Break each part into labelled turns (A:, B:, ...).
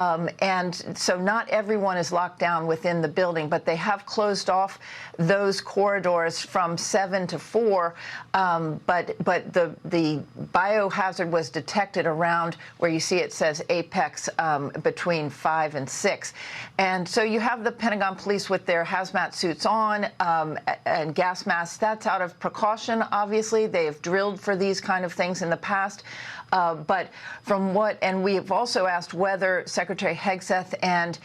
A: And so not everyone is locked down within the building, but they have closed off those corridors from 7 to 4. But the biohazard was detected around where you see it says apex between 5 and 6. And so you have the Pentagon police with their hazmat suits on and gas masks. That's out of precaution, obviously. They have drilled for these kind of things in the past. But from and we have also asked whether Secretary Hegseth and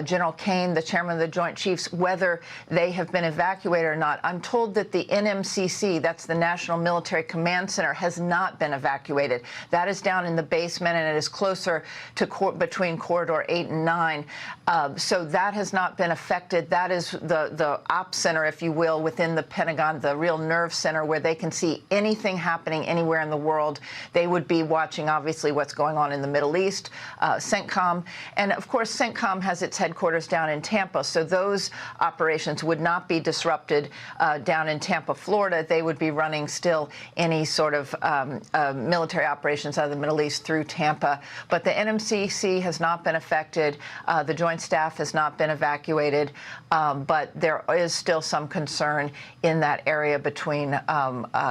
A: General Kane, the chairman of the Joint Chiefs, whether they have been evacuated or not. I'm told that the NMCC, that's the National Military Command Center, has not been evacuated. That is down in the basement, and it is closer to between Corridor 8 and 9. So that has not been affected. That is the ops center, if you will, within the Pentagon, the real nerve center where they can see anything happening anywhere in the world. They would be watching, obviously, what's going on in the Middle East, CENTCOM. And, of course, CENTCOM has its headquarters down in Tampa, so those operations would not be disrupted down in Tampa, Florida. They would be running still any sort of military operations out of the Middle East through Tampa. But the NMCC has not been affected. The Joint Staff has not been evacuated. But there is still some concern in that area between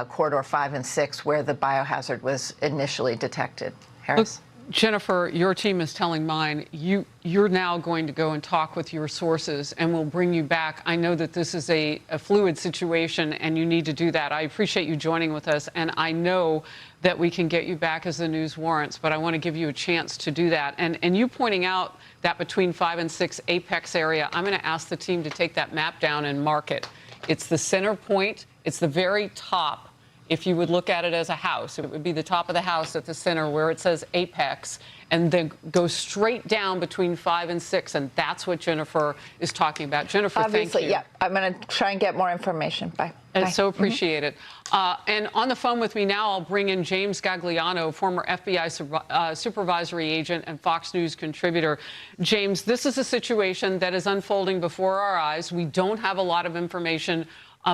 A: Corridor 5 and 6 where the biohazard was initially detected. Harris?
B: Look, Jennifer, your team is telling mine you're now going to go and talk with your sources, and we'll bring you back. I know that this is a fluid situation, and you need to do that. I appreciate you joining with us, and I know that we can get you back as the news warrants, but I want to give you a chance to do that. And you pointing out that between 5 and 6 apex area, I'm going to ask the team to take that map down and mark it. It's the center point. It's the very top. If you would look at it as a house, it would be the top of the house at the center where it says apex, and then go straight down between 5 and 6, and that's what Jennifer is talking about. Jennifer,
A: obviously,
B: thank you.
A: Yeah, I'm going to try and get more information. Bye.
B: And so appreciate it. And on the phone with me now, I'll bring in James Gagliano, former FBI supervisory agent and Fox News contributor. James, this is a situation that is unfolding before our eyes. We don't have a lot of information,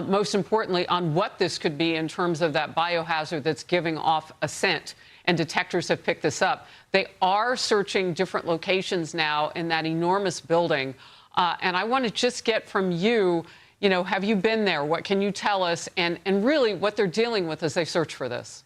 B: most importantly, on what this could be in terms of that biohazard that's giving off a scent. And detectors have picked this up. They are searching different locations now in that enormous building. And I want to just get from you, have you been there? What can you tell us? And really what they're dealing with as they search for this?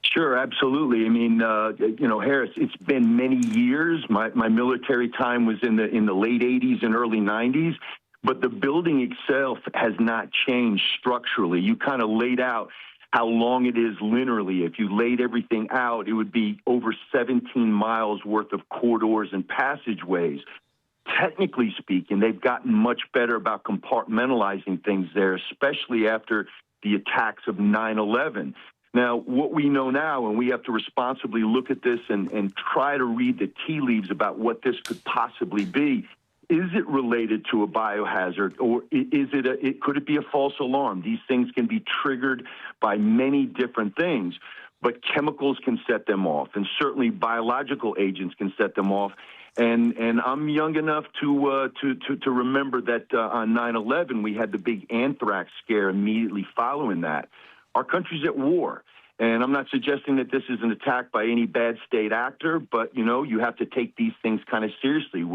C: Sure, absolutely. I mean, Harris, it's been many years. My military time was in the late 80s and early 90s. But the building itself has not changed structurally. You kind of laid out how long it is linearly. If you laid everything out, it would be over 17 miles worth of corridors and passageways. Technically speaking, they've gotten much better about compartmentalizing things there, especially after the attacks of 9/11. Now, what we know now, and we have to responsibly look at this and try to read the tea leaves about what this could possibly be. Is it related to a biohazard, or could it be a false alarm? These things can be triggered by many different things, but chemicals can set them off, and certainly biological agents can set them off. And I'm young enough to remember that on 9/11 we had the big anthrax scare immediately following that. Our country's at war. And I'm not suggesting that this is an attack by any bad state actor, but, you have to take these things kind of seriously.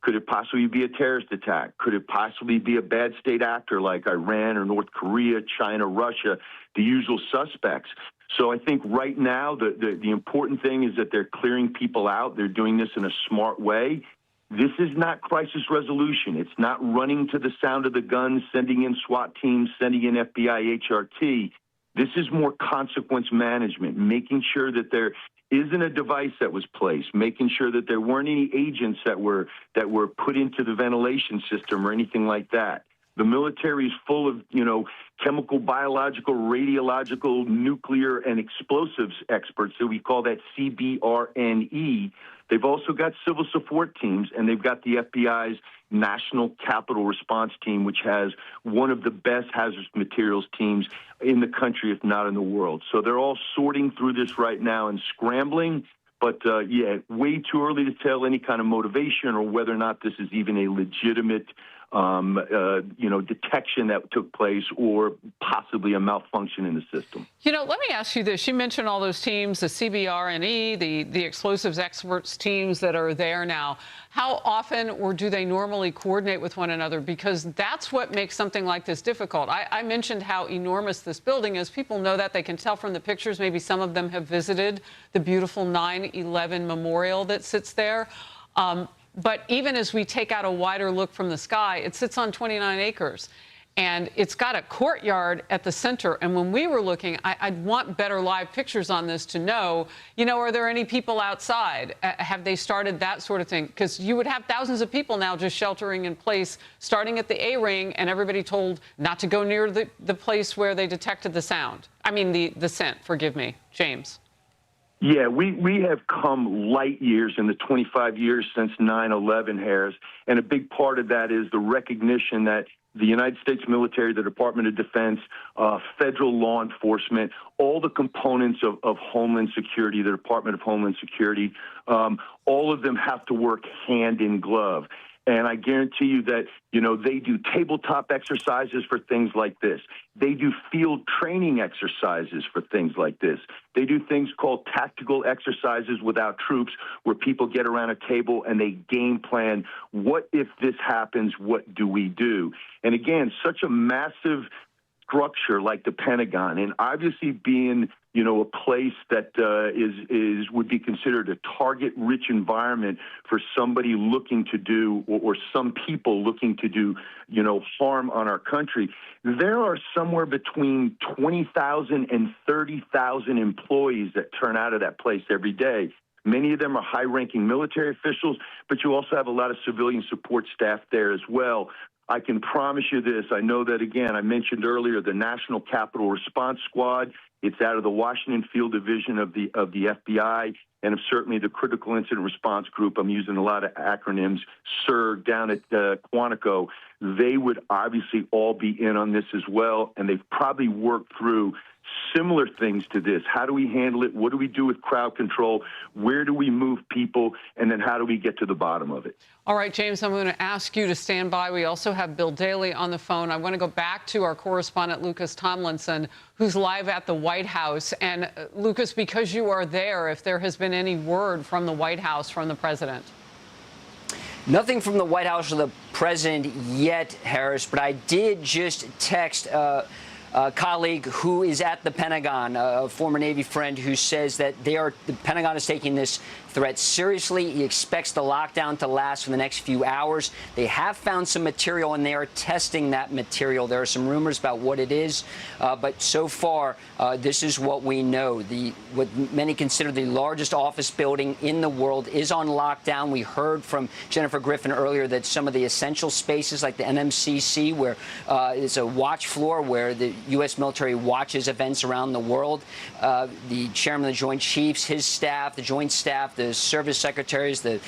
C: Could it possibly be a terrorist attack? Could it possibly be a bad state actor like Iran or North Korea, China, Russia, the usual suspects? So I think right now the important thing is that they're clearing people out. They're doing this in a smart way. This is not crisis resolution. It's not running to the sound of the guns, sending in SWAT teams, sending in FBI, HRT. This is more consequence management, making sure that there isn't a device that was placed, making sure that there weren't any agents that were put into the ventilation system or anything like that. The military is full of, chemical, biological, radiological, nuclear, and explosives experts. So we call that CBRNE. They've also got civil support teams, and they've got the FBI's National Capital Response Team, which has one of the best hazardous materials teams in the country, if not in the world. So they're all sorting through this right now and scrambling. But, way too early to tell any kind of motivation or whether or not this is even a legitimate detection that took place or possibly a malfunction in the system.
B: Let me ask you this. You mentioned all those teams, the CBRNE, the explosives experts teams that are there now. How often or do they normally coordinate with one another? Because that's what makes something like this difficult. I mentioned how enormous this building is. People know that. They can tell from the pictures. Maybe some of them have visited the beautiful 9/11 memorial that sits there. But even as we take out a wider look from the sky, it sits on 29 acres. And it's got a courtyard at the center. And when we were looking, I'd want better live pictures on this to know, are there any people outside? Have they started that sort of thing? Because you would have thousands of people now just sheltering in place, starting at the A-ring, and everybody told not to go near the place where they detected the sound. I mean, the scent, forgive me. James.
C: Yeah, we have come light years in the 25 years since 9/11, Harris, and a big part of that is the recognition that the United States military, the Department of Defense, federal law enforcement, all the components of Homeland Security, the Department of Homeland Security, all of them have to work hand in glove. And I guarantee you that, they do tabletop exercises for things like this. They do field training exercises for things like this. They do things called tactical exercises without troops, where people get around a table and they game plan, what if this happens, what do we do? And again, such a massive structure like the Pentagon, and obviously being, a place that would be considered a target-rich environment for somebody looking to do, or some people looking to do, harm on our country. There are somewhere between 20,000 and 30,000 employees that turn out of that place every day. Many of them are high-ranking military officials, but you also have a lot of civilian support staff there as well. I can promise you this. I know that, again, I mentioned earlier the National Capital Response Squad. It's out of the Washington Field Division of the FBI, and certainly the Critical Incident Response Group. I'm using a lot of acronyms. CERG down at Quantico. They would obviously all be in on this as well, and they've probably worked through similar things to this. How do we handle it? What do we do with crowd control? Where do we move people? And then how do we get to the bottom of it?
B: All right, James, I'm going to ask you to stand by. We also have Bill Daley on the phone. I want to go back to our correspondent, Lucas Tomlinson, who's live at the White House. And Lucas, because you are there, if there has been any word from the White House, from the president.
D: Nothing from the White House or the president yet, Harris, but I did just text a colleague who is at the Pentagon, a former Navy friend, who says that the Pentagon is taking this threat seriously. He expects the lockdown to last for the next few hours. They have found some material, and they are testing that material. There are some rumors about what it is, but so far, this is what we know. What many consider the largest office building in the world is on lockdown. We heard from Jennifer Griffin earlier that some of the essential spaces, like the NMCC, where it's a watch floor where the U.S. military watches events around the world, the chairman of the Joint Chiefs, his staff, the Joint Staff, the service secretaries, the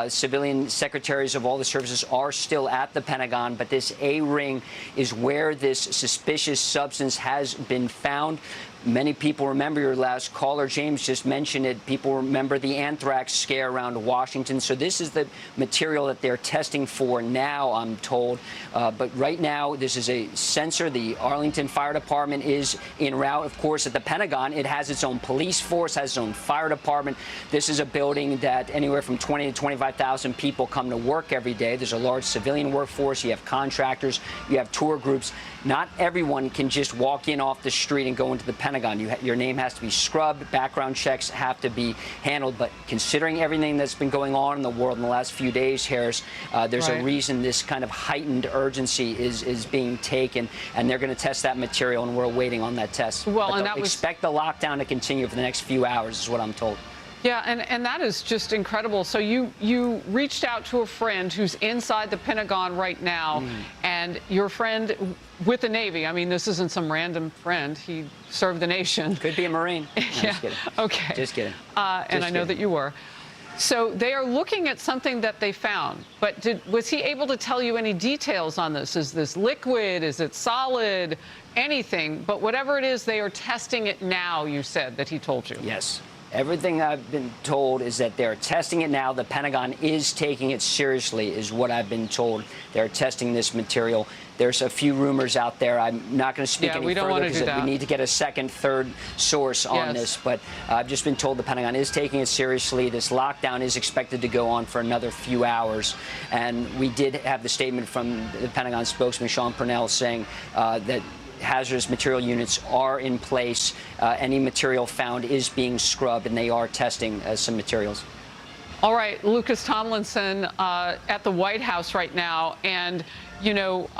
D: civilian secretaries of all the services are still at the Pentagon, but this A-ring is where this suspicious substance has been found. Many people remember, your last caller, James, just mentioned it. People remember the anthrax scare around Washington. So this is the material that they're testing for now, I'm told. But right now, this is a sensor. The Arlington Fire Department is en route. Of course, at the Pentagon, it has its own police force, has its own fire department. This is a building that anywhere from 20 to 25,000 people come to work every day. There's a large civilian workforce. You have contractors. You have tour groups. Not everyone can just walk in off the street and go into the Pentagon. Your name has to be scrubbed. Background checks have to be handled. But considering everything that's been going on in the world in the last few days, Harris, there's a reason this kind of heightened urgency is being taken, and they're going to test that material, and we're waiting on that test.
B: Well,
D: but
B: and that
D: expect the lockdown to continue for the next few hours, is what I'm told.
B: Yeah, and that is just incredible. So you reached out to a friend who's inside the Pentagon right now, and your friend with the Navy. I mean, this isn't some random friend. He served the nation.
D: Could be a Marine. No,
B: yeah.
D: Just kidding.
B: Okay.
D: Just kidding.
B: And I know that you were. So they are looking at something that they found. But was he able to tell you any details on this? Is this liquid? Is it solid? Anything? But whatever it is, they are testing it now, you said, that he told you.
D: Yes. Everything I've been told is that they're testing it now. The Pentagon is taking it seriously, is what I've been told. They're testing this material. There's a few rumors out there. I'm not going to speak any further because we need to get a second, third source on this. But I've just been told the Pentagon is taking it seriously. This lockdown is expected to go on for another few hours. And we did have the statement from the Pentagon spokesman, Sean Purnell, saying that hazardous material units are in place. Any material found is being scrubbed, and they are testing some materials.
B: All right, Lucas Tomlinson at the White House right now. And, you know,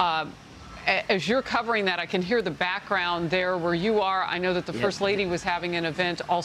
B: as you're covering that, I can hear the background there where you are. I know that the First Lady was having an event also.